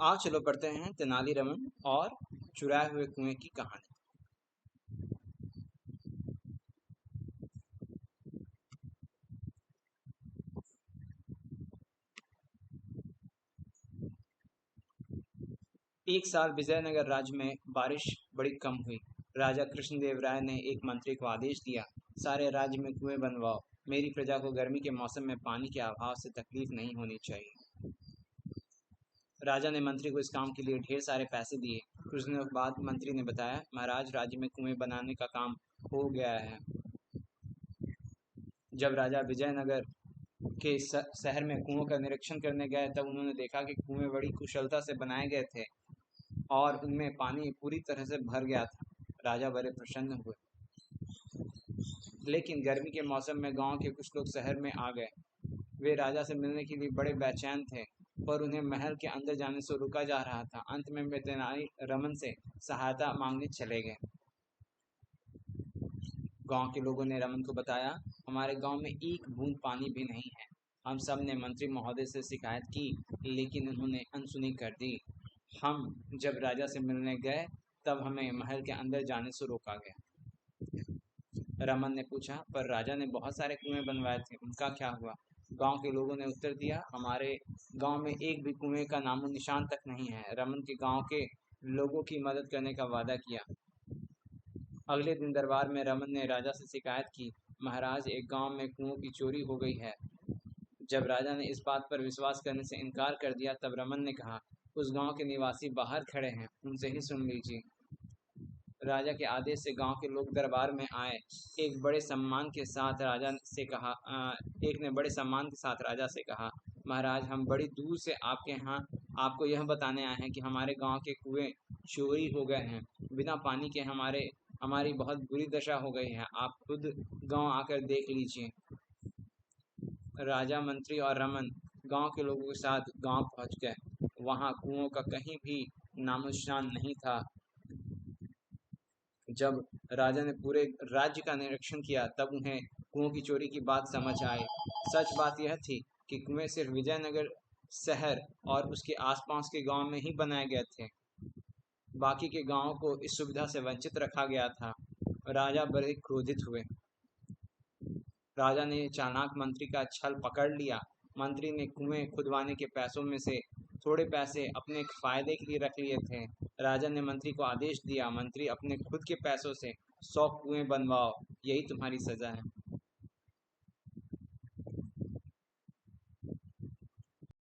आओ चलो पढ़ते हैं तेनालीरामन और चुराए हुए कुएं की कहानी। एक साल विजयनगर राज्य में बारिश बड़ी कम हुई। राजा कृष्णदेव राय ने एक मंत्री को आदेश दिया, सारे राज्य में कुएं बनवाओ। मेरी प्रजा को गर्मी के मौसम में पानी के अभाव से तकलीफ नहीं होनी चाहिए। राजा ने मंत्री को इस काम के लिए ढेर सारे पैसे दिए। कुछ दिनों बाद मंत्री ने बताया, महाराज, राज्य में कुएं बनाने का काम हो गया है। जब राजा विजयनगर के शहर में कुओं का निरीक्षण करने गए तब उन्होंने देखा कि कुएं बड़ी कुशलता से बनाए गए थे और उनमें पानी पूरी तरह से भर गया था। राजा बड़े प्रसन्न हुए। लेकिन गर्मी के मौसम में गांव के कुछ लोग शहर में आ गए। वे राजा से मिलने के लिए बड़े बेचैन थे, पर उन्हें महल के अंदर जाने से रोका जा रहा था। अंत में वे तेनालीरामन से सहायता मांगने चले गए। गांव के लोगों ने रमन को बताया, हमारे गांव में एक बूंद पानी भी नहीं है। हम सब ने मंत्री महोदय से शिकायत की, लेकिन उन्होंने अनसुनी कर दी। हम जब राजा से मिलने गए तब हमें महल के अंदर जाने से रोका गया। रमन ने पूछा, पर राजा ने बहुत सारे कुएं बनवाए थे, उनका क्या हुआ? गांव के लोगों ने उत्तर दिया, हमारे गांव में एक भी कुएं का नामो निशान तक नहीं है। रमन के गांव के लोगों की मदद करने का वादा किया। अगले दिन दरबार में रमन ने राजा से शिकायत की, महाराज, एक गांव में कुओं की चोरी हो गई है। जब राजा ने इस बात पर विश्वास करने से इनकार कर दिया तब रमन ने कहा, उस गांव के निवासी बाहर खड़े हैं, उनसे ही सुन लीजिए। राजा के आदेश से गांव के लोग दरबार में आए। एक बड़े सम्मान के साथ राजा से कहा एक ने बड़े सम्मान के साथ राजा से कहा, महाराज, हम बड़ी दूर से आपके यहाँ आपको यह बताने आए हैं कि हमारे गांव के कुएं चोरी हो गए हैं। बिना पानी के हमारी बहुत बुरी दशा हो गई है। आप खुद गांव आकर देख लीजिए। राजा, मंत्री और रमन गांव के लोगों के साथ गांव पहुंच गए। वहां कुओं का कहीं भी नामोनिशान नहीं था। जब राजा ने पूरे राज्य का निरीक्षण किया तब उन्हें कुओं की चोरी की बात समझ आई। सच बात यह थी कि कुएं सिर्फ विजयनगर शहर और उसके आसपास के गांव में ही बनाए गए थे। बाकी के गांवों को इस सुविधा से वंचित रखा गया था। राजा बड़े क्रोधित हुए। राजा ने चालाक मंत्री का छल पकड़ लिया। मंत्री ने कुएं खुदवाने के पैसों में से थोड़े पैसे अपने फायदे के लिए रख लिए थे। राजा ने मंत्री को आदेश दिया, मंत्री, अपने खुद के पैसों से 100 कुएं बनवाओ, यही तुम्हारी सजा है।